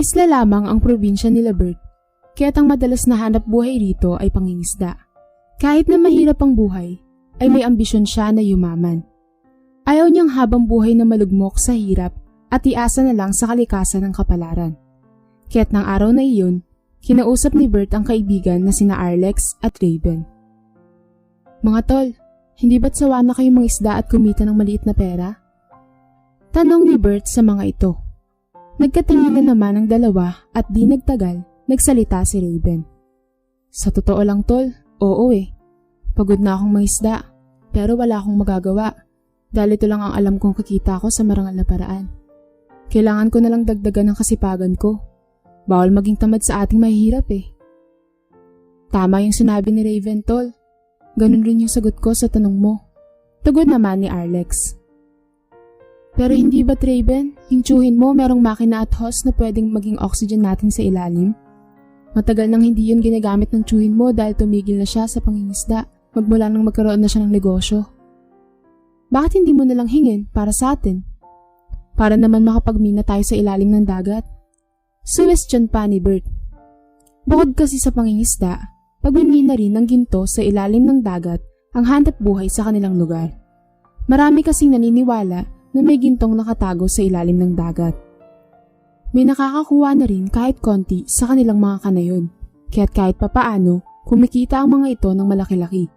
Isla lamang ang probinsya ni Bert, kaya't ang madalas na hanap buhay rito ay pangingisda. Kahit na mahirap ang buhay, ay may ambisyon siya na yumaman. Ayaw niyang habang buhay na malugmok sa hirap at iasa na lang sa kalikasan ng kapalaran. Kaya't ng araw na iyon, kinausap ni Bert ang kaibigan na sina Alex at Raven. Mga tol, hindi ba't sawa na kayong mga isda at kumita ng maliit na pera? Tanong ni Bert sa mga ito. Nagkatingin na naman ang dalawa at di nagtagal, nagsalita si Raven. Sa totoo lang tol, oo Pagod na akong mangisda, pero wala akong magagawa dahil ito lang ang alam kong kikita ko sa marangal na paraan. Kailangan ko na lang dagdagan ng kasipagan ko. Bawal maging tamad sa ating mahihirap Tama yung sinabi ni Raven tol. Ganun rin yung sagot ko sa tanong mo. Tugon naman ni Alex. Pero hindi ba't Raven, yung tsuhin mo merong makina at hose na pwedeng maging oxygen natin sa ilalim? Matagal nang hindi yun ginagamit ng tsuhin mo dahil tumigil na siya sa pangingisda magmula nang magkaroon na siya ng negosyo. Bakit hindi mo nalang hingin para sa atin? Para naman makapagmina tayo sa ilalim ng dagat. Suggestion pa ni Bert. Bukod kasi sa pangingisda, pagmimina rin ng ginto sa ilalim ng dagat ang hanap buhay sa kanilang lugar. Marami kasing naniniwala na may gintong nakatago sa ilalim ng dagat. May nakakakuha na rin kahit konti sa kanilang mga kanayon, kaya't kahit papaano, kumikita ang mga ito ng malaki-laki.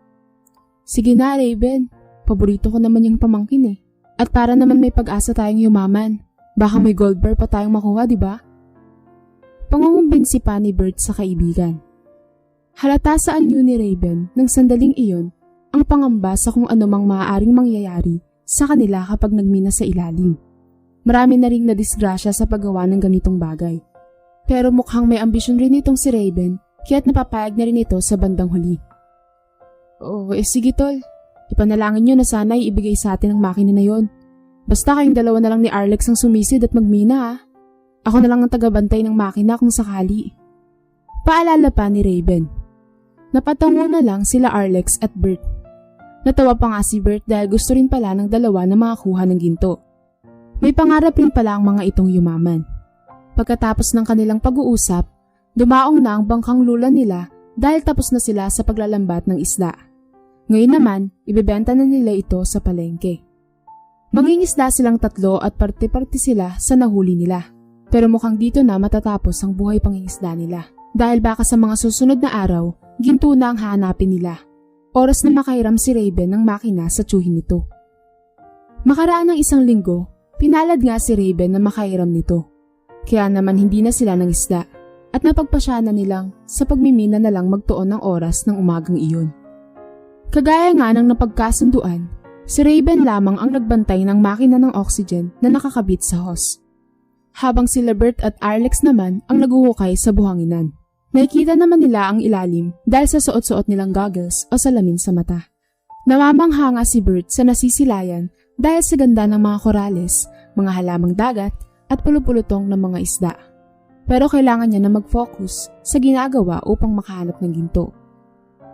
Sige na Raven, paborito ko naman yung pamangkin At para naman may pag-asa tayong yumaman, baka may gold bar pa tayong makuha, di ba? Pangungumbinsi pa ni Bert sa kaibigan. Halata sa anyo ni Raven nang sandaling iyon ang pangamba sa kung anumang maaaring mangyayari sa kanila kapag nagmina sa ilalim. Marami na ring nadisgrasya sa paggawa ng ganitong bagay. Pero mukhang may ambisyon rin itong si Raven, kaya't napapayag na rin ito sa bandang huli. Sige tol. Ipanalangin nyo na sana ibigay sa atin ang makina na yon. Basta kayong dalawa na lang ni Alex ang sumisid at magmina Ako na lang ang tagabantay ng makina kung sakali. Paalala pa ni Raven. Napatango na lang sila Alex at Bert. Natawa pa nga si Bert dahil gusto rin pala ng dalawa na makakuha ng ginto. May pangarap rin pala ang mga itong yumaman. Pagkatapos ng kanilang pag-uusap, dumaong na ang bangkang lula nila dahil tapos na sila sa paglalambat ng isda. Ngayon naman, ibebenta na nila ito sa palengke. Mangingisda silang tatlo at parte-parte sila sa nahuli nila. Pero mukhang dito na matatapos ang buhay pangingisda nila. Dahil baka sa mga susunod na araw, ginto na ang hahanapin nila. Oras na makahiram si Raven ng makina sa tsuhin nito. Makaraan ng isang linggo, pinalad nga si Raven na makahiram nito. Kaya naman hindi na sila nangisda at napagpasya na nilang sa pagmimina na lang magtuon ng oras ng umagang iyon. Kagaya nga ng napagkasunduan, si Raven lamang ang nagbantay ng makina ng oxygen na nakakabit sa hose. Habang sila Bert at Alex naman ang naguhukay sa buhanginan. Nakikita naman nila ang ilalim dahil sa suot-suot nilang goggles o salamin sa mata. Namamangha nga si Bert sa nasisilayan dahil sa ganda ng mga korales, mga halamang dagat at pulupulutong ng mga isda. Pero kailangan niya na mag-focus sa ginagawa upang makahanap ng ginto.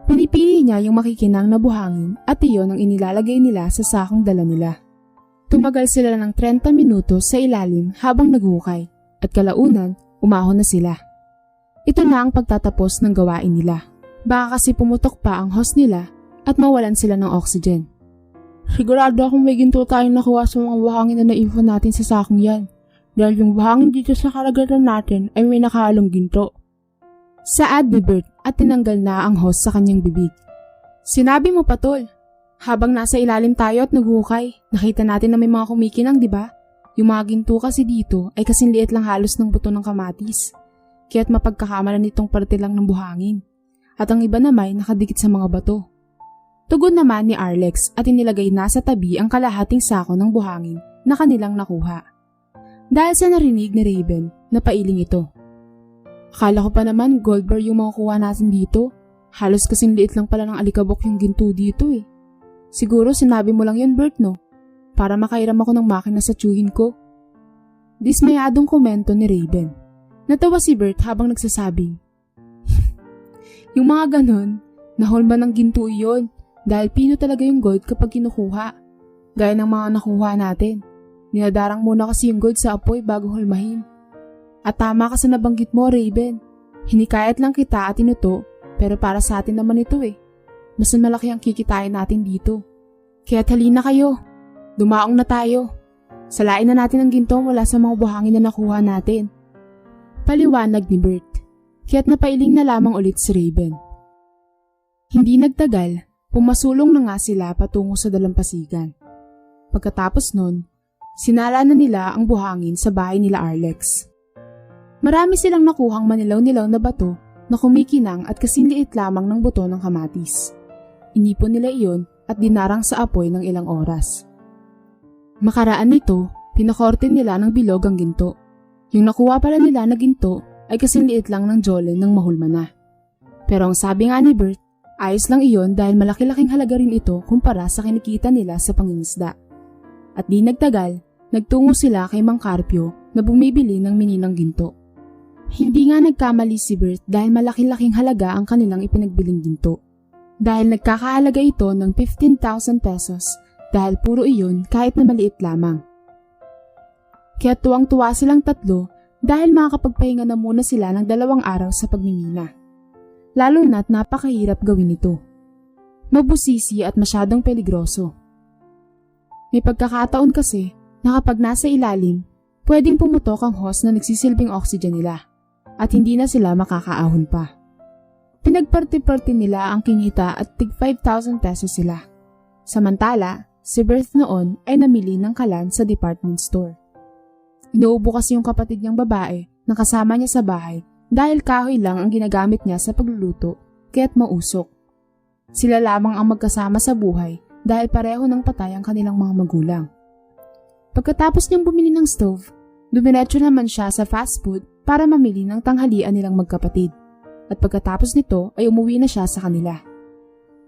Pinipili niya yung makikinang na buhangin at iyon ang inilalagay nila sa sakong dala nila. Tumagal sila ng 30 minuto sa ilalim habang naghukay at kalaunan umahon na sila. Ito na ang pagtatapos ng gawain nila. Baka kasi pumutok pa ang hose nila at mawalan sila ng oxygen. Sigurado akong may ginto tayong nakuha sa mga buhangin na naipon natin sa sakong yan. Dahil yung buhangin dito sa karagatan natin ay may nakahalong ginto. Saad ni Bert at tinanggal na ang hose sa kanyang bibig. Sinabi mo pa tol, habang nasa ilalim tayo at naghukay, nakita natin na may mga kumikinang diba? Yung mga ginto kasi dito ay kasing liit lang halos ng buto ng kamatis. Kaya't mapagkakamalan nitong parte lang ng buhangin. At ang iba naman nakadikit sa mga bato. Tugon naman ni Alex at inilagay na sa tabi ang kalahating sako ng buhangin na kanilang nakuha. Dahil sa narinig ni Raven, napailing ito. Akala ko pa naman gold bar yung makukuha natin dito. Halos kasing liit lang pala ng alikabok yung ginto dito Siguro sinabi mo lang yun Bert no? Para makairam ako ng makina sa tsuhin ko. Dismayadong komento ni Raven. Natawa si Bert habang nagsasabing, yung mga ganon, nahulma ng ginto iyon dahil pino talaga yung gold kapag kinukuha. Gaya ng mga nakuha natin. Ninadarang muna kasi yung gold sa apoy bago hulmahin. At tama ka sa nabanggit mo, Raven. Hinikayat lang kita at inuto, pero para sa atin naman ito eh. Mas malaki ang kikitain natin dito. Kaya halina kayo. Dumaong na tayo. Salain na natin ang ginto mula sa mga buhangin na nakuha natin. Paliwanag ni Bert. Kaya't napailing na lamang ulit si Raven. Hindi nagtagal, pumasulong na nga sila patungo sa dalampasigan. Pagkatapos nun, sinala na nila ang buhangin sa bahay nila Arlex. Marami silang nakuhang manilaw-nilaw na bato na kumikinang at kasiliit lamang ng buto ng kamatis. Inipon nila iyon at dinarang sa apoy ng ilang oras. Makaraan nito, pinakorte nila ng bilog ang ginto. Yung nakuha pala nila na ginto ay kasiliit lang ng jolen ng mahulma na. Pero ang sabi nga ni Bert, ayos lang iyon dahil malaki-laking halaga rin ito kumpara sa kinikita nila sa pangingisda. At di nagtagal, nagtungo sila kay Mang Carpio na bumibili ng mininang ginto. Hindi nga nagkamali si Bert dahil malaki-laking halaga ang kanilang ipinagbiling ginto. Dahil nagkakahalaga ito ng 15,000 pesos dahil puro iyon kahit na maliit lamang. Kaya tuwang-tuwa silang tatlo dahil makakapagpahinga na muna sila ng 2 araw sa pagmimina. Lalo na't napakahirap gawin ito. Mabusisi at masyadong peligroso. May pagkakataon kasi na kapag nasa ilalim, pwedeng pumutok ang hose na nagsisilbing oxygen nila at hindi na sila makakaahon pa. Pinagparti-parti nila ang kinita at tig 5,000 pesos sila. Samantala, si Bert noon ay namili ng kalan sa department store. Inuubo kasi yung kapatid niyang babae na kasama niya sa bahay dahil kahoy lang ang ginagamit niya sa pagluluto kaya't mausok. Sila lamang ang magkasama sa buhay dahil pareho ng patay ang kanilang mga magulang. Pagkatapos niyang bumili ng stove, dumiretso naman siya sa fast food para mamili ng tanghalian nilang magkapatid. At pagkatapos nito ay umuwi na siya sa kanila.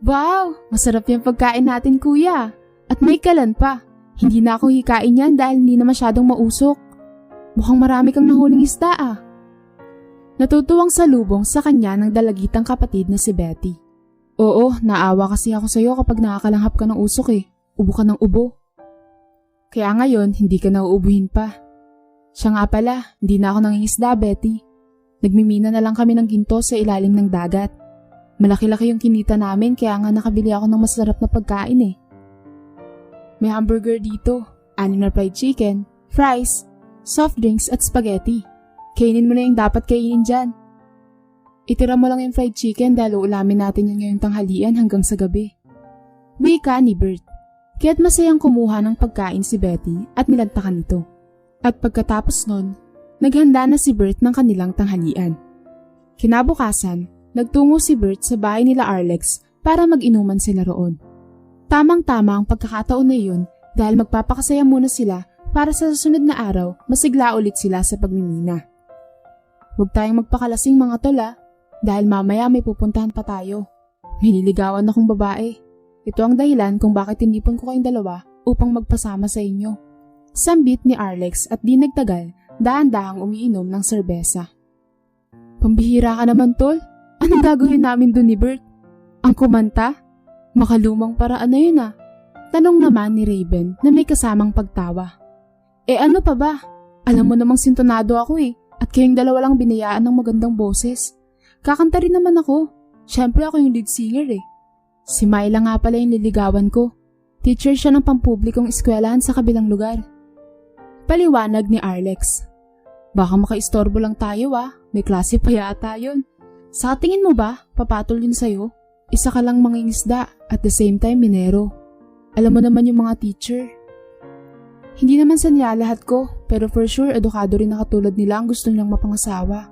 Wow! Masarap yung pagkain natin, kuya! At may kalan pa. Hindi na ako hikain yan dahil hindi na masyadong mausok. Mukhang marami kang nahuling isda ah. Natutuwang salubong sa kanya ng dalagitang kapatid na si Betty. Oo, naawa kasi ako sa'yo kapag nakakalanghap ka ng usok eh. Ubo ka ng ubo. Kaya ngayon, hindi ka nauubuhin pa. Siya nga pala, hindi na ako nangingisda, Betty. Nagmimina na lang kami ng ginto sa ilalim ng dagat. Malaki-laki yung kinita namin kaya nga nakabili ako ng masarap na pagkain eh. May hamburger dito, 6 na fried chicken, fries, soft drinks at spaghetti. Kainin mo na yung dapat kainin dyan. Itira mo lang yung fried chicken dahil uulamin natin yun ngayong tanghalian hanggang sa gabi. Wika ni Bert. Kaya't masayang kumuha ng pagkain si Betty at nilantakan ito. At pagkatapos nun, naghanda na si Bert ng kanilang tanghalian. Kinabukasan, nagtungo si Bert sa bahay nila Arlex para mag-inuman sila roon. Tamang-tama ang pagkakataon na yun dahil magpapakasaya muna sila para sa susunod na araw masigla ulit sila sa pagmimina. Huwag tayong magpakalasing mga tola dahil mamaya may pupuntahan pa tayo. May niligawan akong babae. Ito ang dahilan kung bakit tinipon ko kayong dalawa upang magpasama sa inyo. Sambit ni Arlex at di nagtagal, dahan-dahang umiinom ng serbesa. Pambihira ka naman, tol. Anong gagawin namin dun ni Bert? Ang kumanta? Makalumang paraan na yun ah. Tanong naman ni Raven na may kasamang pagtawa. Ano pa ba? Alam mo namang sintonado ako eh. At kayong dalawa lang binayaan ng magandang boses. Kakanta rin naman ako. Siyempre ako yung lead singer eh. Si Myla nga pala yung liligawan ko. Teacher siya ng pampublikong eskwelahan sa kabilang lugar. Paliwanag ni Arlex. Baka makaistorbo lang tayo ah. May klase pa yata yun. Sa tingin mo ba, papatol yun sa'yo? Isa ka lang mangingisda at the same time minero. Alam mo naman yung mga teacher. Hindi naman sa nilalahat ko, pero for sure edukado rin na katulad nila ang gusto nilang mapangasawa.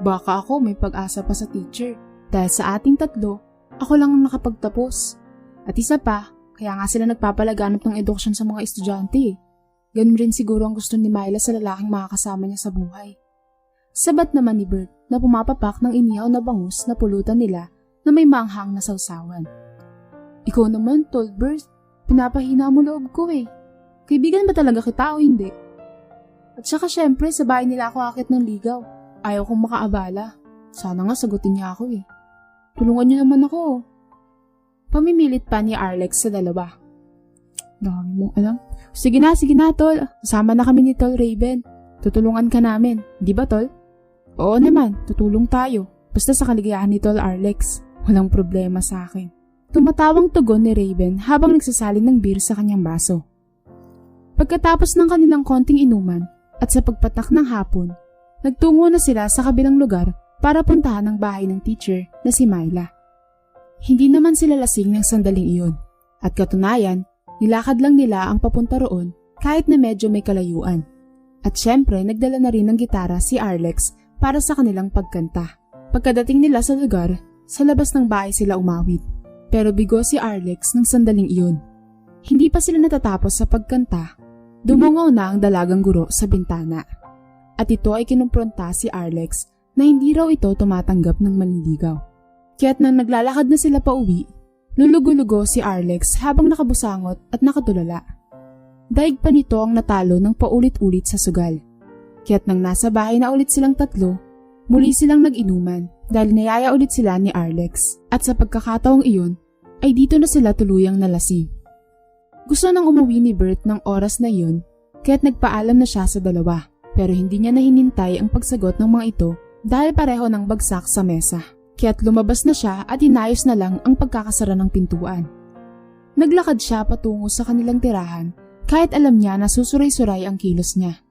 Baka ako may pag-asa pa sa teacher dahil sa ating tatlo, ako lang ang nakapagtapos. At isa pa, kaya nga sila nagpapalaganap ng edukasyon sa mga estudyante eh. Ganun rin siguro ang gusto ni Myla sa lalaking makakasama niya sa buhay. Sabat naman ni Bert na pumapapak ng inihaw na bangus na pulutan nila na may manghang na sausawan. Ikaw naman, tol Bert, pinapahina mo loob ko eh. Kaibigan ba talaga kita o hindi? At saka syempre sa bahay nila ako akit ng ligaw. Ayaw kong makaabala. Sana nga sagutin niya ako eh. Tulungan niyo naman ako. Pamimilit pa ni Arlex sa dalawa. Dami mong alam. Sige na tol. Kasama na kami ni Tol Raven. Tutulungan ka namin, di ba tol? Oo naman, tutulong tayo. Basta sa kaligayahan ni Tol Arlex, walang problema sa akin. Tumatawang tugon ni Raven habang nagsasalin ng beer sa kanyang baso. Pagkatapos ng kanilang konting inuman at sa pagpatak ng hapon, nagtungo na sila sa kabilang lugar para puntahan ang bahay ng teacher na si Myla. Hindi naman sila lasing ng sandaling iyon at katunayan, nilakad lang nila ang papunta roon kahit na medyo may kalayuan. At syempre nagdala na rin ng gitara si Arlex para sa kanilang pagkanta. Pagkadating nila sa lugar, sa labas ng bahay sila umawit. Pero bigo si Arlex ng sandaling iyon. Hindi pa sila natatapos sa pagkanta, dumungaw na ang dalagang guro sa bintana. At ito ay kinumpronta si Arlex na hindi raw ito tumatanggap ng manliligaw. Kaya't nang naglalakad na sila pa uwi, lulugo-lugo si Arlex habang nakabusangot at nakatulala. Daig pa nito ang natalo ng paulit-ulit sa sugal. Kaya't nang nasa bahay na ulit silang tatlo, muli silang nag-inuman dahil niyaya ulit sila ni Arlex. At sa pagkakataong iyon, ay dito na sila tuluyang nalasing. Gusto nang umuwi ni Bert ng oras na iyon, kaya't nagpaalam na siya sa dalawa. Pero hindi niya nahinintay ang pagsagot ng mga ito dahil pareho ng bagsak sa mesa. Kaya't lumabas na siya at inayos na lang ang pagkakasara ng pintuan. Naglakad siya patungo sa kanilang tirahan kahit alam niya na susuray-suray ang kilos niya.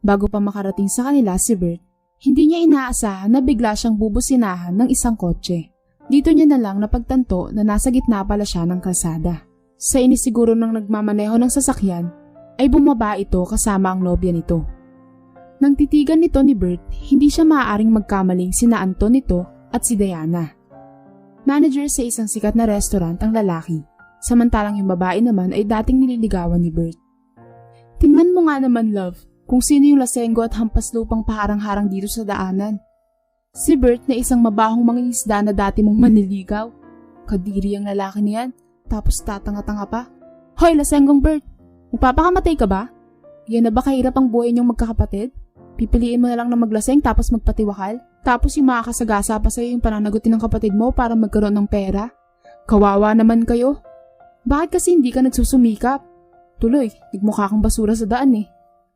Bago pa makarating sa kanila si Bert, hindi niya inaasahan na bigla siyang bubusinahan ng isang kotse. Dito niya na lang napagtanto na nasa gitna pala siya ng kalsada. Sa inisiguro ng nagmamaneho ng sasakyan, ay bumaba ito kasama ang nobya nito. Nang titigan nito ni Bert, hindi siya maaaring magkamaling sina Anton nito at si Diana. Manager sa isang sikat na restaurant ang lalaki, samantalang yung babae naman ay dating nililigawan ni Bert. Tingnan mo nga naman, love, kung sino yung lasenggo at hampas lupang paharang-harang dito sa daanan. Si Bert na isang mabahong mangingisda na dati mong maniligaw. Kadiri ang lalaki niyan, tapos tatanga-tanga pa. Hoy, lasenggong Bert, magpapakamatay ka ba? Yan na ba kahirap ang buhay niyong magkakapatid? Pipiliin mo na lang na maglaseng tapos magpatiwakal? Tapos yung makakasagasa pa sa'yo yung pananagutin ng kapatid mo para magkaroon ng pera? Kawawa naman kayo. Bakit kasi hindi ka nagsusumikap? Tuloy, nagmukha kang basura sa daan eh.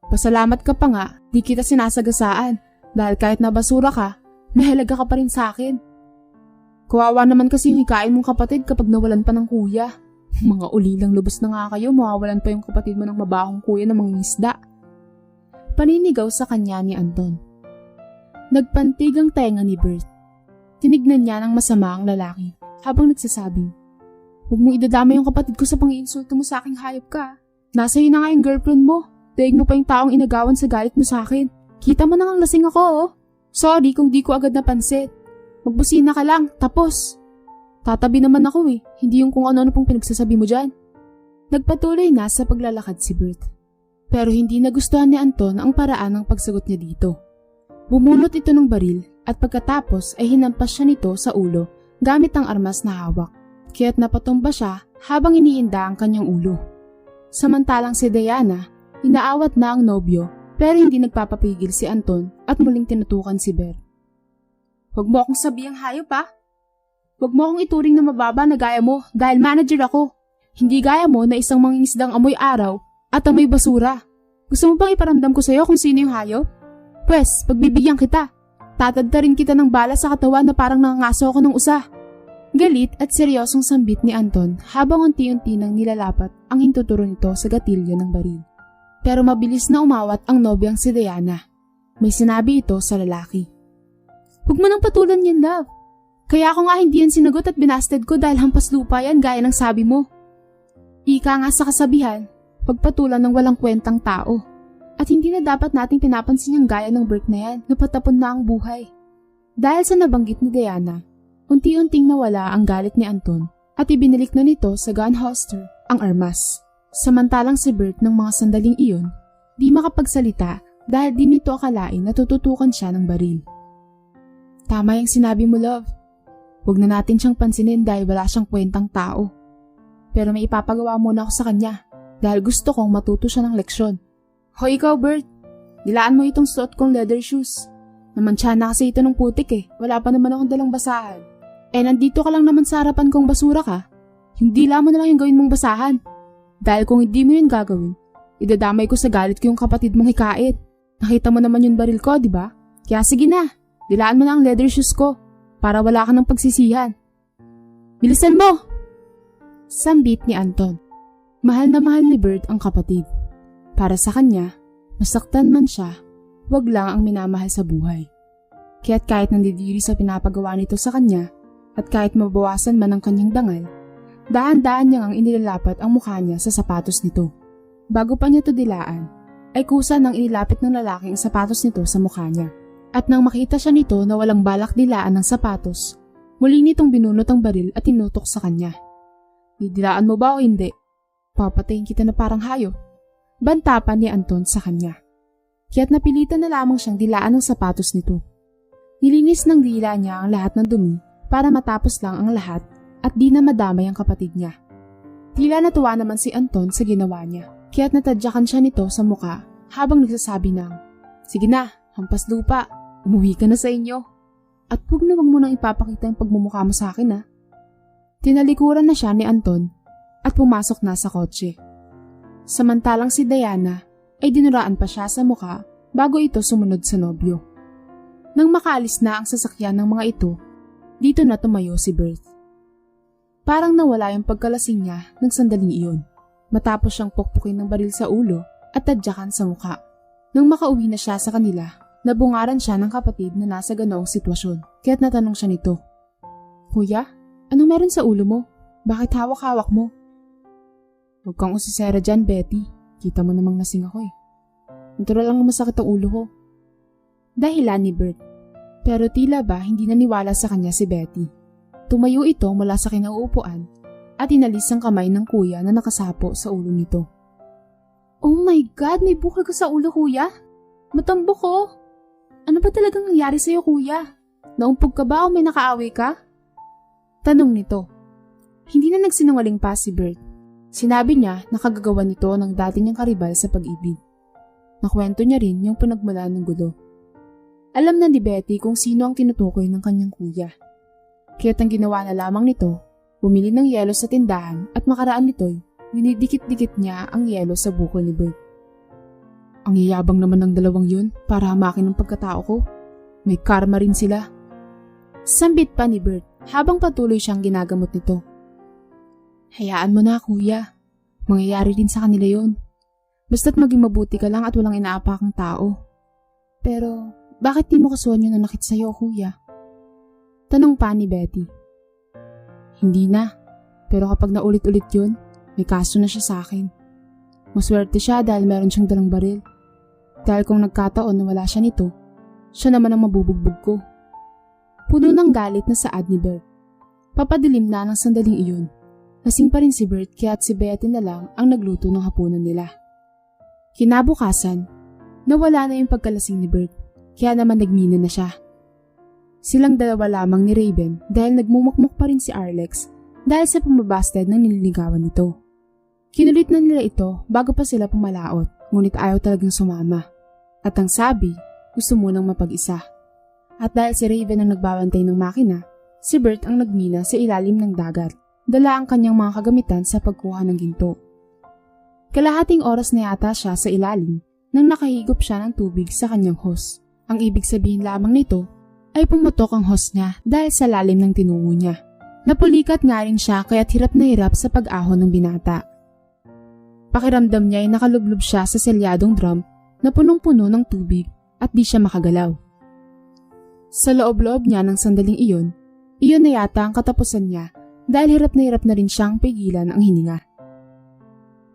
Pasalamat ka pa nga, di kita sinasagasaan. Dahil kahit na basura ka, mahalaga ka pa rin sa akin. Kawawa naman kasi yung hikain mong kapatid kapag nawalan pa ng kuya. Mga ulilang lubos na nga kayo, mawawalan pa yung kapatid mo ng mabahong kuya na mangingisda. Paninigaw sa kanya ni Anton. Nagpantig ang tenga ni Bert. Tinignan niya ng masama ang lalaki habang nagsasabing, "Huwag mong idadama yung kapatid ko sa pang-iinsulto mo sa aking hayop ka. Nasa iyo na nga yung girlfriend mo. Daig mo pa yung taong inagawan sa galit mo sa akin. Kita mo na ngang lasing ako oh. Sorry kung di ko agad napansin. Magbusina ka lang, tapos. Tatabi naman ako eh, hindi yung kung ano-ano pong pinagsasabi mo dyan." Nagpatuloy na sa paglalakad si Bert. Pero hindi nagustuhan ni Anton ang paraan ng pagsagot niya dito. Bumunot ito ng baril at pagkatapos ay hinampas siya nito sa ulo gamit ang armas na hawak. Kaya't napatumba siya habang iniinda ang kanyang ulo. Samantalang si Diana, inaawat na ang nobyo pero hindi nagpapapigil si Anton at muling tinutukan si Bert. "Huwag mo akong sabihang hayop ha. Huwag mo akong ituring na mababa na gaya mo dahil manager ako. Hindi gaya mo na isang mangingisdang amoy araw at amoy basura. Gusto mo bang iparamdam ko sa'yo kung sino yung hayop? Pwes, pagbibigyan kita. Tatadta rin kita ng bala sa katawan na parang nangangaso ako ng usa." Galit at seryosong sambit ni Anton habang unti-unti nang nilalapat ang hintuturo nito sa gatilyo ng baril. Pero mabilis na umawat ang nobyang si Diana. May sinabi ito sa lalaki. "Huwag mo nang patulan yan, love. Kaya ako nga hindi yan sinagot at binasted ko dahil hampas lupa yan gaya ng sabi mo. Ika nga sa kasabihan, pagpatulan ng walang kwentang tao. At hindi na dapat nating pinapansin yung gaya ng Bert na yan, napatapon na ang buhay." Dahil sa nabanggit ni Diana, unti-unting nawala ang galit ni Anton at ibinilik na nito sa gun holster ang armas. Samantalang si Bert ng mga sandaling iyon, di makapagsalita dahil di nito akalain na tututukan siya ng baril. "Tama yung sinabi mo, love. Huwag na natin siyang pansinin dahil wala siyang kwentang tao. Pero may ipapagawa muna ako sa kanya dahil gusto kong matuto siya ng leksyon. Hoy ikaw, Bert, dilaan mo itong suot kong leather shoes. Namansya na kasi ito ng putik eh, wala pa naman akong dalang basahan. Nandito ka lang naman sa harapan kong basura ka. Yung dila mo na lang yung gawin mong basahan. Dahil kung hindi mo yun gagawin, idadamay ko sa galit ko yung kapatid mong hikait. Nakita mo naman yung baril ko, di ba? Kaya sige na, dilaan mo na ang leather shoes ko para wala ka ng pagsisihan. Bilisan mo! Sambit ni Anton. Mahal na mahal ni Bert ang kapatid. Para sa kanya, masaktan man siya, wag lang ang minamahal sa buhay. Kaya't kahit nandidiri sa pinapagawa nito sa kanya at kahit mabawasan man ang kanyang dangal, daan-daan niyang ang inilalapat ang mukha niya sa sapatos nito. Bago pa niya ito dilaan, ay kusa nang inilapit ng lalaki ang sapatos nito sa mukha niya. At nang makita siya nito na walang balak dilaan ng sapatos, muli nitong binunot ang baril at tinutok sa kanya. Didilaan mo ba o hindi? Papatayin kita na parang hayop. Banta pa ni Anton sa kanya. Kaya't napilitan na lamang siyang dilaan ng sapatos nito. Nilinis ng dila niya ang lahat ng dumi para matapos lang ang lahat at di na madamay ang kapatid niya. Tila natuwa naman si Anton sa ginawa niya, kaya't natadyakan siya nito sa muka habang nagsasabi ng, "Sige na, hampas lupa, umuwi ka na sa inyo. At huwag na wag mo nang ipapakita ang pagmumukha mo sa akin ha." Tinalikuran na siya ni Anton at pumasok na sa kotse. Samantalang si Diana ay dinuraan pa siya sa muka bago ito sumunod sa nobyo. Nang makaalis na ang sasakyan ng mga ito, dito na tumayo si Bert. Parang nawala yung pagkalasing niya ng sandaling iyon, matapos siyang pukpukin ng baril sa ulo at tadyakan sa muka. Nang makauwi na siya sa kanila, nabungaran siya ng kapatid na nasa ganoong sitwasyon, kaya't natanong siya nito, "Kuya, anong meron sa ulo mo? Bakit hawak-hawak mo?" "Huwag kang usisera dyan, Betty. Kita mo namang lasing ako eh. Natural lang masakit ang ulo ko." Dahilan ni Bert. Pero tila ba hindi naniwala sa kanya si Betty. Tumayo ito mula sa kinauupuan at inalis ang kamay ng kuya na nakasapo sa ulo nito. "Oh my God, may bukol ka sa ulo, kuya. Matambok ko. Ano ba talagang nangyari sa'yo, kuya? Naumpog ka ba o may nakaaway ka?" Tanong nito. Hindi na nagsinungaling pa si Bert. Sinabi niya na kagagawa nito ng dati niyang karibal sa pag-ibig. Nakwento niya rin yung pinagmulan ng gulo. Alam na ni Betty kung sino ang tinutukoy ng kanyang kuya. Kaya't ang ginawa na lamang nito, bumili ng yelo sa tindahan at makaraan nito'y dinidikit-dikit niya ang yelo sa bukol ni Bert. "Ang yayabang naman ng dalawang yun para hamakin ang pagkatao ko. May karma rin sila." Sambit pa ni Bert habang patuloy siyang ginagamot nito. "Hayaan mo na, kuya. Mangyayari din sa kanila yun. Basta't maging mabuti ka lang at walang inaapakang tao. Pero bakit di mo kasuhan yung nanakit sa'yo, kuya?" Tanong pa ni Betty. "Hindi na. Pero kapag naulit-ulit yun, may kaso na siya sa akin. Maswerte siya dahil meron siyang dalang baril. Dahil kung nagkataon na wala siya nito, siya naman ang mabubugbog ko." Puno ng galit na saad ni Bert. Papadilim na ng sandaling iyon. Lasing pa rin si Bert kaya't si Betty na lang ang nagluto ng hapunan nila. Kinabukasan, nawala na yung pagkalasing ni Bert, kaya naman nagmina na siya. Silang dalawa lamang ni Raven dahil nagmumukmuk pa rin si Arlex dahil sa pumabasted ng nililigawan nito. Kinulit na nila ito bago pa sila pumalaot, ngunit ayaw talagang sumama. At ang sabi, gusto munang mapag-isa. At dahil si Raven ang nagbabantay ng makina, si Bert ang nagmina sa ilalim ng dagat, dala ang kanyang mga kagamitan sa pagkuha ng ginto. Kalahating oras na yata siya sa ilalim nang nakahigop siya ng tubig sa kanyang hose. Ang ibig sabihin lamang nito ay pumutok ang hose niya dahil sa lalim ng tinungo niya. Napulikat nga rin siya kaya't hirap na hirap sa pag-ahon ng binata. Pakiramdam niya ay nakalublob siya sa selyadong drum na punong-puno ng tubig at di siya makagalaw. Sa loob-loob niya ng sandaling iyon na yata ang katapusan niya dahil hirap na rin siyang pigilan ang hininga.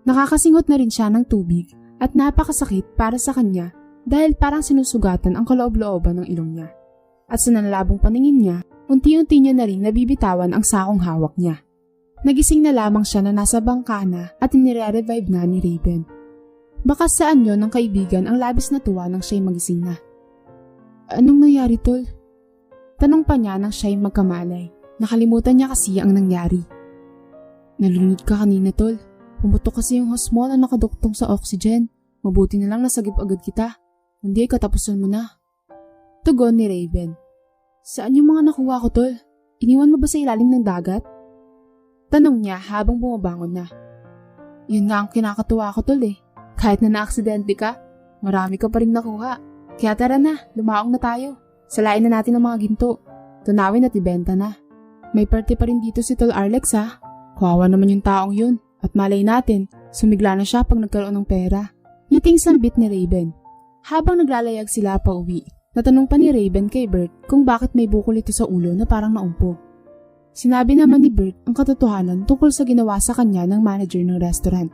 Nakakasinghot na rin siya ng tubig at napakasakit para sa kanya dahil parang sinusugatan ang kaloob-looban ng ilong niya. At sa nanlalabong paningin niya, unti-unti niya na rin nabibitawan ang sakong hawak niya. Nagising na lamang siya na nasa bangka na at inire-revive na ni Raven. Baka saan yon ng kaibigan ang labis na tuwa nang siya'y magising na. "Anong nangyari, tol?" Tanong pa niya nang siya'y magkamalay. Nakalimutan niya kasi ang nangyari. "Nalunod ka kanina, tol. Pumutok kasi yung hose mo na nakaduktong sa oxygen. Mabuti na lang nasagip agad kita. Hindi, katapusan mo na." Tugon ni Raven. "Saan yung mga nakuha ko, tol? Iniwan mo ba sa ilalim ng dagat?" Tanong niya habang bumabangon na. "Yun nga ang kinakatuwa ko, tol eh. Kahit na naaksidente ka, marami ka pa rin nakuha. Kaya tara na, lumaong na tayo. Salain na natin ang mga ginto. Tunawin at ibenta na. May parte pa rin dito si Tol Alex ha. Kawawa naman yung taong yun. At malay natin, sumigla na siya pag nagkaroon ng pera. Ngiting sambit ni Raven. Habang naglalayag sila pa uwi, natanong pa ni Raven kay Bert kung bakit may bukol ito sa ulo na parang naumpog. Sinabi naman ni Bert ang katotohanan tungkol sa ginawa sa kanya ng manager ng restaurant.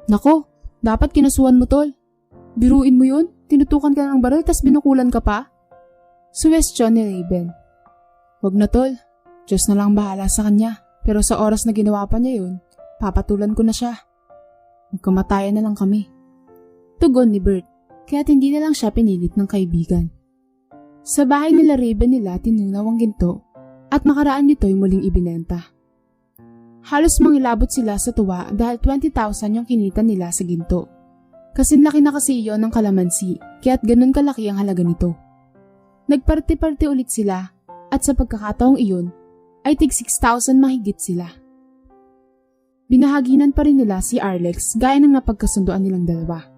Nako, dapat kinasuhan mo tol. Biruin mo yun? Tinutukan ka ng baril tas binukulan ka pa? Suwestyon ni Raven. Wag na tol, Diyos na lang bahala sa kanya. Pero sa oras na ginawa pa niya yun, papatulan ko na siya. Magkamatayan na lang kami. Tugon ni Bert, kaya't hindi na lang siya pinilit ng kaibigan. Sa bahay nila Raven nila tinunaw ang ginto at makaraan nito'y muling ibinenta. Halos mangilabot sila sa tuwa dahil 20,000 yung kinita nila sa ginto. Kasinlaki na kasi iyon ng kalamansi, kaya't ganun kalaki ang halaga nito. Nagparti-parti ulit sila at sa pagkakataong iyon ay tig 6,000 mahigit sila. Binahaginan pa rin nila si Alex gaya ng napagkasunduan nilang dalawa.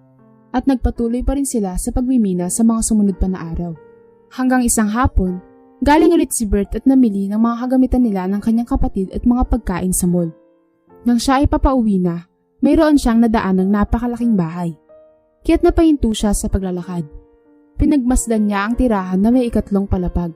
At nagpatuloy pa rin sila sa pagmimina sa mga sumunod pa na araw. Hanggang isang hapon, galing ulit si Bert at namili ng mga kagamitan nila ng kanyang kapatid at mga pagkain sa mall. Nang siya ay papauwi na, mayroon siyang nadaan ng napakalaking bahay. Kaya't napahinto siya sa paglalakad. Pinagmasdan niya ang tirahan na may 3 palapag.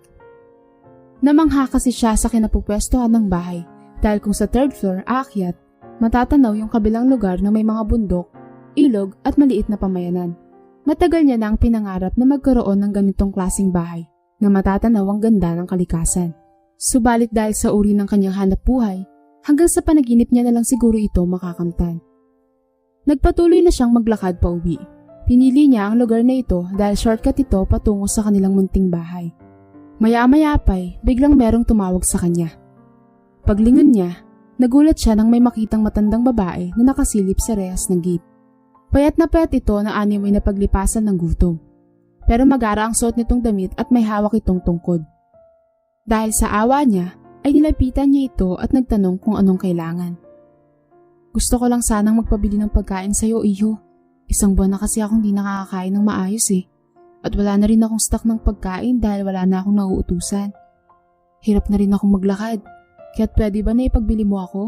Namangha kasi siya sa kinapupwestuhan ng bahay dahil kung sa 3rd floor aakyat, matatanaw yung kabilang lugar na may mga bundok, ilog at maliit na pamayanan. Matagal niya na ang pinangarap na magkaroon ng ganitong klaseng bahay na matatanaw ang ganda ng kalikasan. Subalit dahil sa uri ng kanyang hanap buhay, hanggang sa panaginip niya na lang siguro ito makakamtan. Nagpatuloy na siyang maglakad pa uwi. Pinili niya ang lugar na ito dahil shortcut ito patungo sa kanilang munting bahay. Maya-maya pa'y biglang merong tumawag sa kanya. Paglingon niya, nagulat siya nang may makitang matandang babae na nakasilip sa rehas ng gate. Payat na payat ito na animoy na paglipasan ng gutom. Pero magara ang suot nitong damit at may hawak itong tungkod. Dahil sa awa niya, ay nilapitan niya ito at nagtanong kung anong kailangan. Gusto ko lang sanang magpabili ng pagkain sa'yo, iho. Isang buwan na kasi akong di nakakakain ng maayos eh. At wala na rin akong stock ng pagkain dahil wala na akong nauutusan. Hirap na rin akong maglakad, kaya't pwede ba na ipagbili mo ako?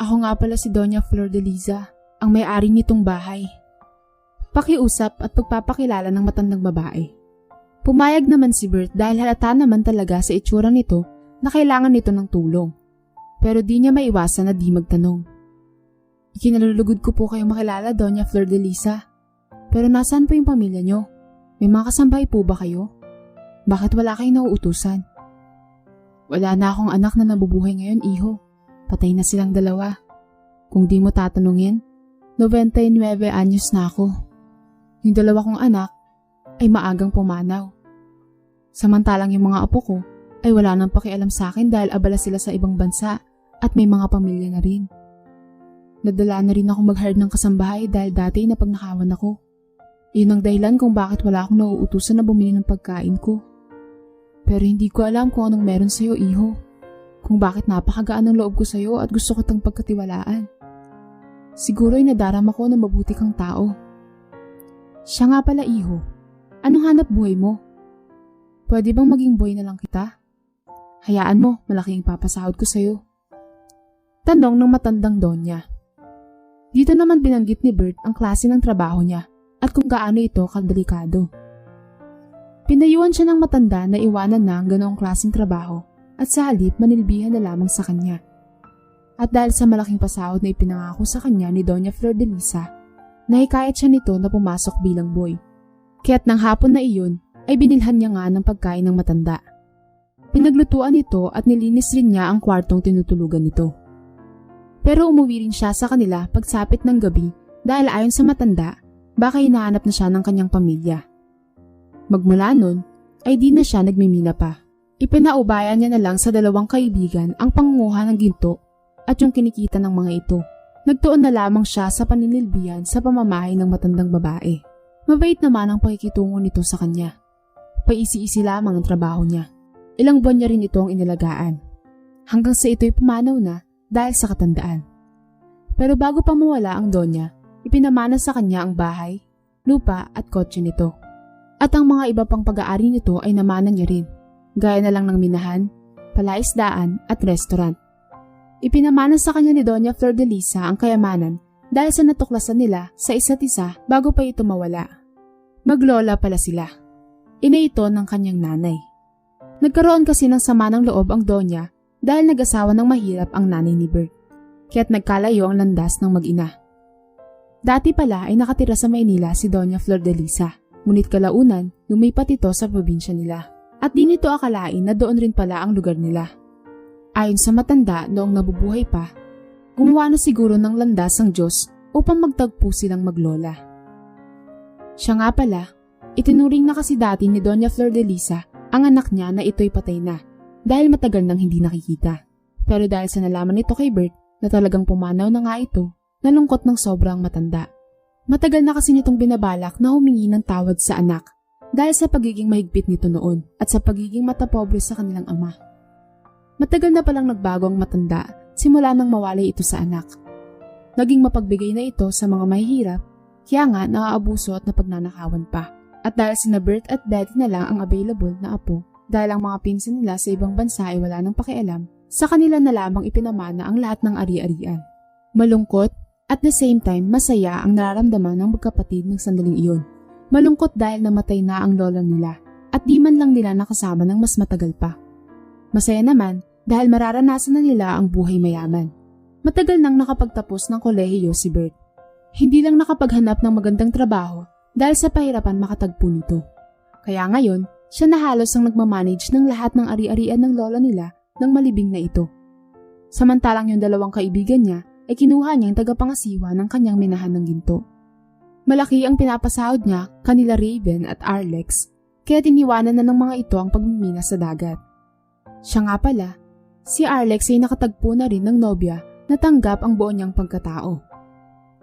Ako nga pala si Doña Flor de Liza, ang may-ari nitong bahay. Pakiusap at pagpapakilala ng matandang babae. Pumayag naman si Bert dahil halata naman talaga sa itsura nito na kailangan nito ng tulong. Pero di niya maiwasan na di magtanong. Ikinalulugod ko po kayong makilala, Doña Flor de Liza. Pero nasaan po yung pamilya niyo? May mga kasambahay po ba kayo? Bakit wala kayong nauutusan? Wala na akong anak na nabubuhay ngayon, iho. Patay na silang 2. Kung di mo tatanungin, 99 anyos na ako. Yung 2 kong anak ay maagang pumanaw. Samantalang yung mga apo ko ay wala nang pakialam sa akin dahil abala sila sa ibang bansa at may mga pamilya na rin. Nadala na rin ako mag-hire ng kasambahay dahil dati napagnakawan ako. Yun ang dahilan kung bakit wala akong nauutusan na bumili ng pagkain ko. Pero hindi ko alam kung anong meron sa'yo, iho. Kung bakit napakagaan ng loob ko sa'yo at gusto kitang pagkatiwalaan. Siguro ay nadarama ko na mabuti kang tao. Siya nga pala, iho. Anong hanap buhay mo? Pwede bang maging boy na lang kita? Hayaan mo, malaking papasahod ko sa'yo. Tanong ng matandang Donya. Dito naman binanggit ni Bert ang klase ng trabaho niya at kung gaano ito kadelikado. Pinayuan siya ng matanda na iwanan na ang ganoong klaseng trabaho at sa halip manilbihan na lamang sa kanya. At dahil sa malaking pasahod na ipinangako sa kanya ni Doña Flor de Liza, nahikayat siya nito na pumasok bilang boy. Kaya't nang hapon na iyon ay binilhan niya nga ng pagkain ng matanda. Pinaglutuan ito at nilinis rin niya ang kwartong tinutulugan nito. Pero umuwi rin siya sa kanila pagsapit ng gabi dahil ayon sa matanda, baka hinahanap na siya ng kanyang pamilya. Magmula nun, ay di na siya nagmimina pa. Ipinaubayan niya na lang sa 2 kaibigan ang pangunguha ng ginto at yung kinikita ng mga ito. Nagtuon na lamang siya sa paninilbihan sa pamamahay ng matandang babae. Mabait naman ang pakikitungo nito sa kanya. Paisi-isi lamang ang trabaho niya. Ilang buwan niya rin ito ang inalagaan. Hanggang sa ito'y pumanaw na dahil sa katandaan. Pero bago pa mawala ang Donya, ipinamana sa kanya ang bahay, lupa at kotse nito. At ang mga iba pang pag-aari nito ay namana niya rin, gaya na lang ng minahan, palaisdaan at restaurant. Ipinamana sa kanya ni Doña Flordelisa ang kayamanan dahil sa natuklasan nila sa isa't isa bago pa ito mawala. Maglola pala sila. Ina ito ng kanyang nanay. Nagkaroon kasi ng sama ng loob ang Donya dahil nag-asawa ng mahirap ang nanay ni Bert, kaya't nagkalayo ang landas ng mag-ina. Dati pala ay nakatira sa Maynila si Doña Flordelisa, ngunit kalaunan lumipat ito sa probinsya nila. At di nito akalain na doon rin pala ang lugar nila. Ayon sa matanda noong nabubuhay pa, gumawa na siguro ng landas ang Diyos upang magtagpo silang maglola. Siya nga pala, itinuring na kasi dati ni Doña Flordelisa ang anak niya na ito'y patay na dahil matagal nang hindi nakikita. Pero dahil sa nalaman nito kay Bert na talagang pumanaw na nga ito, nalungkot ng sobrang matanda. Matagal na kasi nitong binabalak na humingi ng tawad sa anak dahil sa pagiging mahigpit nito noon at sa pagiging matapobre sa kanilang ama. Matagal na palang nagbago ang matanda simula nang mawalay ito sa anak. Naging mapagbigay na ito sa mga mahihirap, kaya nga naaabuso at napagnanakawan pa. At dahil sina Bert at Betty na lang ang available na apo, dahil ang mga pinsan nila sa ibang bansa ay wala nang pakialam, sa kanila na lamang ipinamana ang lahat ng ari-arian. Malungkot at the same time masaya ang nararamdaman ng magkapatid ng sandaling iyon. Malungkot dahil namatay na ang lola nila at di man lang nila nakasama ng mas matagal pa. Masaya naman dahil mararanasan na nila ang buhay mayaman. Matagal nang nakapagtapos ng kolehiyo si Bert. Hindi lang nakapaghanap ng magandang trabaho dahil sa pahirapan makatagpo nito. Kaya ngayon, siya na halos ang nagmamanage ng lahat ng ari-arian ng lola nila ng malibing na ito. Samantalang yung dalawang kaibigan niya ay kinuha niyang tagapangasiwa ng kanyang minahan ng ginto. Malaki ang pinapasahod niya kanila Raven at Arlex, kaya tiniwanan na ng mga ito ang pagmimina sa dagat. Siya nga pala, si Arlex ay nakatagpo na rin ng nobya na tanggap ang buo niyang pagkatao.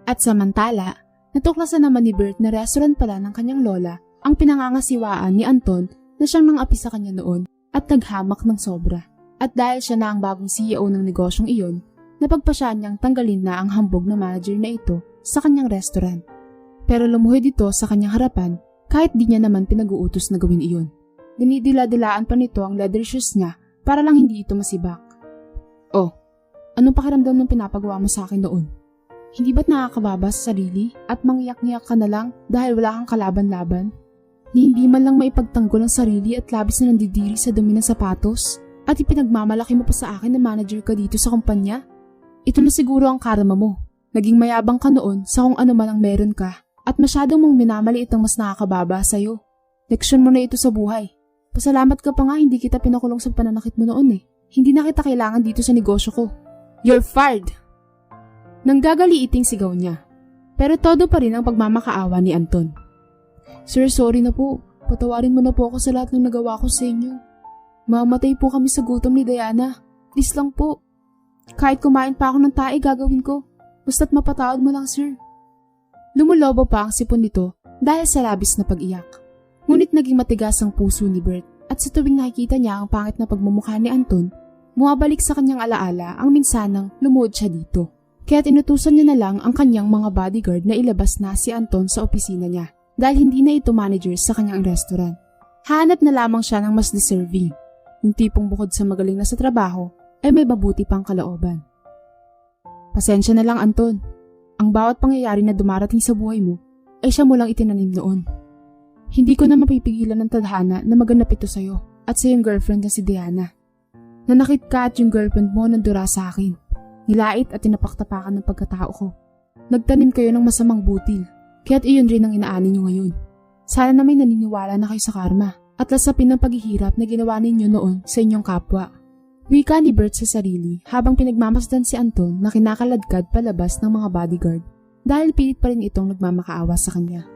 At samantala, natuklasan naman ni Bert na restaurant pala ng kanyang lola ang pinangangasiwaan ni Anton na siyang nang-api sa kanya noon at naghamak ng sobra. At dahil siya na ang bagong CEO ng negosyong iyon, napagpasya niyang tanggalin na ang hambog na manager na ito sa kanyang restaurant. Pero lumuhod ito sa kanyang harapan kahit di niya naman pinag-uutos na gawin iyon. Dinidila-dilaan pa nito ang leather shoes niya para lang hindi ito masibak. Oh, anong pakiramdam ng pinapagawa mo sa akin noon? Hindi ba't nakakababa sa sarili at mangyak-ngyak ka na lang dahil wala kang kalaban-laban? Hindi man lang maipagtanggol ang sarili at labis na nandidiri sa dumi ng sapatos? At ipinagmamalaki mo pa sa akin na manager ka dito sa kumpanya? Ito na siguro ang karma mo. Naging mayabang ka noon sa kung ano man ang meron ka at masyadong mong minamaliit ang mas nakakababa sa'yo. Leksyon mo na ito sa buhay. Pasalamat ka pa nga hindi kita pinakulong sa pananakit mo noon eh. Hindi na kita kailangan dito sa negosyo ko. You're fired! Nanggagaliiting sigaw niya. Pero todo pa rin ang pagmamakaawa ni Anton. Sir, sorry na po. Patawarin mo na po ako sa lahat ng nagawa ko sa inyo. Mamatay po kami sa gutom ni Diana. Please lang po. Kahit kumain pa ako ng tae, gagawin ko. Basta't mapatawad mo lang, sir. Lumulobo pa ang sipon nito dahil sa labis na pag-iyak. Ngunit naging matigas ang puso ni Bert at sa tuwing nakikita niya ang pangit na pagmumukha ni Anton, bumabalik sa kanyang alaala ang minsanang lumuhod siya dito. Kaya inutusan niya na lang ang kanyang mga bodyguard na ilabas na si Anton sa opisina niya dahil hindi na ito manager sa kanyang restaurant. Hanap na lamang siya ng mas deserving, yung tipong bukod sa magaling na sa trabaho ay may mabuti pang kalooban. Pasensya na lang, Anton. Ang bawat pangyayari na dumarating sa buhay mo ay siya mo lang itinanim noon. Hindi ko na mapipigilan ng tadhana na maganap ito sa'yo at sa iyong girlfriend na si Diana. Nanakit ka at yung girlfriend mo nandura sa akin. Nilait at tinapaktapakan ng pagkatao ko. Nagtanim kayo ng masamang butil, kaya't iyon rin ang inaani nyo ngayon. Sana na may naniniwala na kayo sa karma at lasapin ng paghihirap na ginawa ninyo noon sa inyong kapwa. Wika ni Bert sa sarili habang pinagmamasdan si Anton na kinakaladkad palabas ng mga bodyguard dahil pilit pa rin itong nagmamakaawa sa kanya.